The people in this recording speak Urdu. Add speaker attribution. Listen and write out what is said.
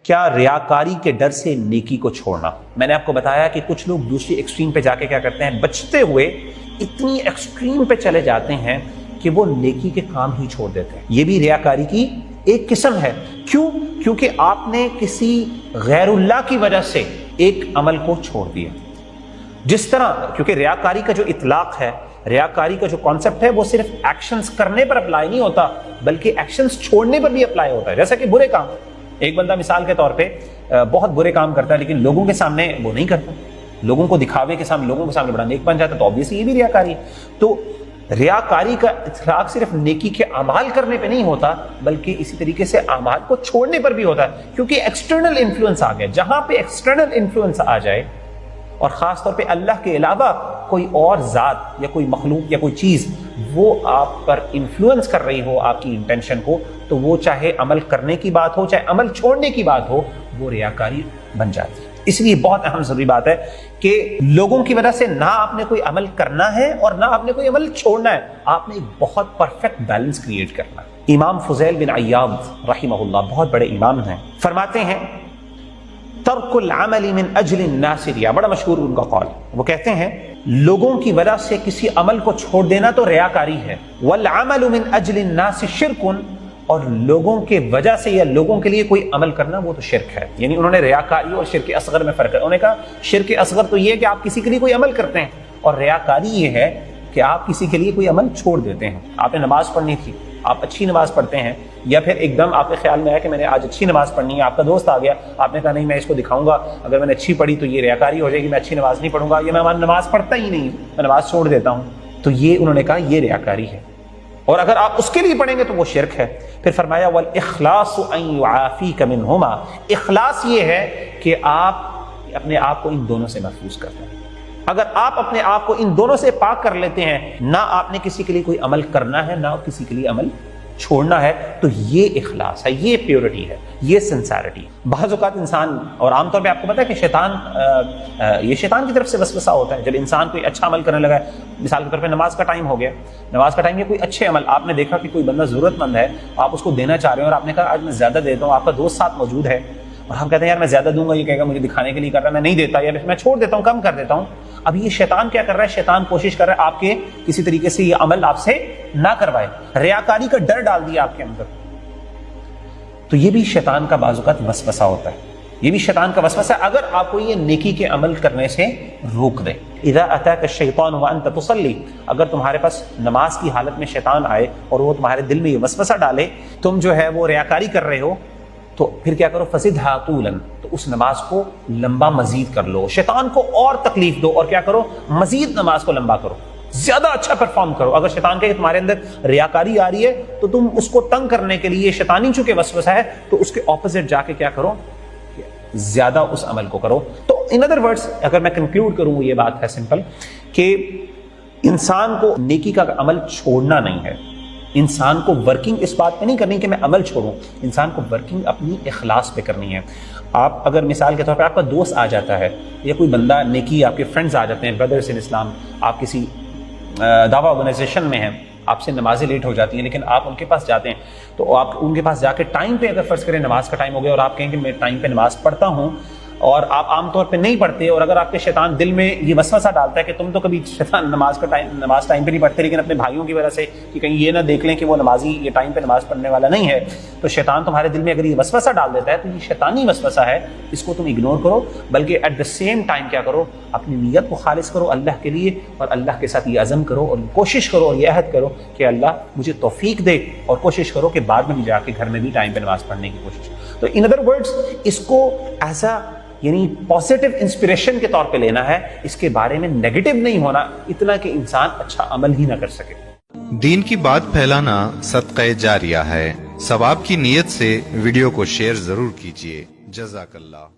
Speaker 1: کیا ریاکاری کے ڈر سے نیکی کو چھوڑنا؟ میں نے آپ کو بتایا کہ کچھ لوگ دوسری ایکسٹریم پہ جا کے کیا کرتے ہیں، بچتے ہوئے اتنی ایکسٹریم پہ چلے جاتے ہیں کہ وہ نیکی کے کام ہی چھوڑ دیتے ہیں۔ یہ بھی ریاکاری کی ایک قسم ہے۔ کیوں؟ کیونکہ آپ نے کسی غیر اللہ کی وجہ سے ایک عمل کو چھوڑ دیا۔ جس طرح، کیونکہ ریاکاری کا جو اطلاق ہے، ریاکاری کا جو کانسیپٹ ہے، وہ صرف ایکشنز کرنے پر اپلائی نہیں ہوتا بلکہ ایکشنز چھوڑنے پر بھی اپلائی ہوتا ہے۔ جیسا کہ برے کام، ایک بندہ مثال کے طور پہ بہت برے کام کرتا ہے لیکن لوگوں کے سامنے وہ نہیں کرتا، لوگوں کو دکھاوے کے سامنے، لوگوں کے سامنے بڑا نیک بن جاتا ہے، تو obviously یہ بھی ریاکاری ہے۔ تو ریاکاری کا اطلاق صرف نیکی کے اعمال کرنے پہ نہیں ہوتا بلکہ اسی طریقے سے اعمال کو چھوڑنے پر بھی ہوتا ہے، کیونکہ ایکسٹرنل انفلوئنس آ گیا۔ جہاں پہ ایکسٹرنل انفلوئنس آ جائے اور خاص طور پہ اللہ کے علاوہ کوئی اور ذات یا کوئی مخلوق یا کوئی چیز وہ آپ پر انفلوئنس کر رہی ہو آپ کی انٹینشن کو، تو وہ چاہے عمل کرنے کی بات ہو چاہے عمل چھوڑنے کی بات ہو، وہ ریاکاری بن جاتی ہے۔ اس لیے بہت اہم ضروری بات ہے کہ لوگوں کی وجہ سے نہ آپ نے کوئی عمل کرنا ہے اور نہ آپ نے کوئی عمل چھوڑنا ہے، آپ نے ایک بہت پرفیکٹ بیلنس کریٹ کرنا ہے۔ امام فضیل بن عیاض رحمہ اللہ بہت بڑے امام ہیں، فرماتے ہیں ترک العمل من اجل الناس ریا، بڑا مشہور ان کا قول۔ وہ کہتے ہیں لوگوں کی وجہ سے کسی عمل کو چھوڑ دینا تو ریاکاری ہے، والعمل من اجل الناس شرک، اور لوگوں کے وجہ سے یا لوگوں کے لیے کوئی عمل کرنا وہ تو شرک ہے۔ یعنی انہوں نے ریاکاری اور شرک اصغر میں فرق ہے۔ انہوں نے کہا شرک اصغر تو یہ ہے کہ آپ کسی کے لیے کوئی عمل کرتے ہیں، اور ریاکاری یہ ہے کہ آپ کسی کے لیے کوئی عمل چھوڑ دیتے ہیں۔ آپ نے نماز پڑھنی تھی، آپ اچھی نماز پڑھتے ہیں، یا پھر ایک دم آپ کے خیال میں آیا کہ میں نے آج اچھی نماز پڑھنی ہے، آپ کا دوست آ گیا، آپ نے کہا نہیں میں اس کو دکھاؤں گا، اگر میں نے اچھی پڑھی تو یہ ریاکاری ہو جائے گی، میں اچھی نماز نہیں پڑھوں گا، یا میں نماز پڑھتا ہی نہیں، میں نماز چھوڑ دیتا ہوں، تو یہ انہوں نے کہا یہ ریاکاری ہے، اور اگر آپ اس کے لیے پڑھیں گے تو وہ شرک ہے۔ پھر فرمایا والاخلاص ان يعافيك منهما، اخلاص یہ ہے کہ آپ اپنے آپ کو ان دونوں سے محفوظ کرتے ہیں۔ اگر آپ اپنے آپ کو ان دونوں سے پاک کر لیتے ہیں، نہ آپ نے کسی کے لیے کوئی عمل کرنا ہے نہ کسی کے لیے عمل چھوڑنا ہے، تو یہ اخلاص ہے، یہ پیورٹی ہے، یہ سنسیرٹی۔ بعض اوقات انسان، اور عام طور پہ آپ کو پتا ہے کہ یہ شیطان کی طرف سے وسوسہ ہوتا ہے۔ جب انسان کوئی اچھا عمل کرنے لگا ہے، مثال کے طور پہ نماز کا ٹائم ہو گیا، نماز کا ٹائم یا کوئی اچھے عمل، آپ نے دیکھا کہ کوئی بندہ ضرورت مند ہے، آپ اس کو دینا چاہ رہے ہیں اور آپ نے کہا آج میں زیادہ دیتا ہوں، آپ کا دوست ساتھ موجود ہے اور ہم کہتے ہیں یار میں زیادہ دوں گا، یہ کہے گا مجھے دکھانے کے لیے کر رہا ہے، میں نہیں دیتا، یا میں چھوڑ دیتا ہوں، کم کر دیتا ہوں۔ اب یہ شیطان کیا کر رہا ہے؟ شیطان کوشش کر رہا ہے آپ کے کسی طریقے سے یہ عمل آپ سے نہ کروائے، ریاکاری کا ڈر ڈال دیا آپ کے اندر۔ تو یہ بھی شیطان کا بعض اوقات وسوسہ ہوتا ہے، یہ بھی شیطان کا وسوسہ ہے، اگر آپ کو یہ نیکی کے عمل کرنے سے روک دے۔ اذا اتاک الشیطان وانت تصلی، اگر تمہارے پاس نماز کی حالت میں شیطان آئے اور وہ تمہارے دل میں یہ وسوسہ ڈالے تم جو ہے وہ ریاکاری کر رہے ہو، تو پھر کیا کرو؟ فزدھا طولا، تو اس نماز کو لمبا مزید کر لو، شیطان کو اور تکلیف دو اور کیا کرو؟ مزید نماز کو لمبا کرو، زیادہ اچھا پرفارم کرو۔ اگر شیطان کہے کہ تمہارے اندر ریاکاری آ رہی ہے تو تم اس کو تنگ کرنے کے لیے، شیطانی چونکہ وسوسہ ہے تو اس کے اپوزٹ جا کے کیا کرو؟ زیادہ اس عمل کو کرو۔ تو ان ادر ورڈز اگر میں کنکلوڈ کروں، یہ بات ہے سمپل کہ انسان کو نیکی کا عمل چھوڑنا نہیں ہے، انسان کو ورکنگ اس بات پہ نہیں کرنی کہ میں عمل چھوڑوں، انسان کو ورکنگ اپنی اخلاص پہ کرنی ہے۔ آپ اگر مثال کے طور پہ آپ کا دوست آ جاتا ہے یا کوئی بندہ نیکی، آپ کے فرینڈز آ جاتے ہیں، بردرز ان اسلام، آپ کسی دعویٰ آرگنائزیشن میں ہیں، آپ سے نمازیں لیٹ ہو جاتی ہیں لیکن آپ ان کے پاس جاتے ہیں، تو آپ ان کے پاس جا کے ٹائم پہ، اگر فرض کریں نماز کا ٹائم ہو گیا اور آپ کہیں کہ میں ٹائم پہ نماز پڑھتا ہوں، اور آپ عام طور پہ نہیں پڑھتے، اور اگر آپ کے شیطان دل میں یہ وسوسہ ڈالتا ہے کہ تم تو کبھی شیطان نماز ٹائم پہ نہیں پڑھتے لیکن اپنے بھائیوں کی وجہ سے کہ کہیں یہ نہ دیکھ لیں کہ وہ نمازی یہ ٹائم پہ نماز پڑھنے والا نہیں ہے، تو شیطان تمہارے دل میں اگر یہ وسوسہ ڈال دیتا ہے تو یہ شیطانی وسوسہ ہے، اس کو تم اگنور کرو، بلکہ ایٹ دا سیم ٹائم کیا کرو؟ اپنی نیت کو خالص کرو اللہ کے لیے، اور اللہ کے ساتھ یہ عزم کرو اور کوشش کرو اور یہ عہد کرو کہ اللہ مجھے توفیق دے، اور کوشش کرو کہ بعد میں بھی جا کے گھر میں بھی ٹائم پہ نماز پڑھنے کی کوشش۔ تو ان ادر ورڈز اس کو ایز اے یعنی پازیٹیو انسپریشن کے طور پہ لینا ہے، اس کے بارے میں نیگیٹو نہیں ہونا اتنا کہ انسان اچھا عمل ہی نہ کر سکے۔
Speaker 2: دین کی بات پھیلانا صدقہ جاریہ ہے، ثواب کی نیت سے ویڈیو کو شیئر ضرور کیجیے۔ جزاک اللہ۔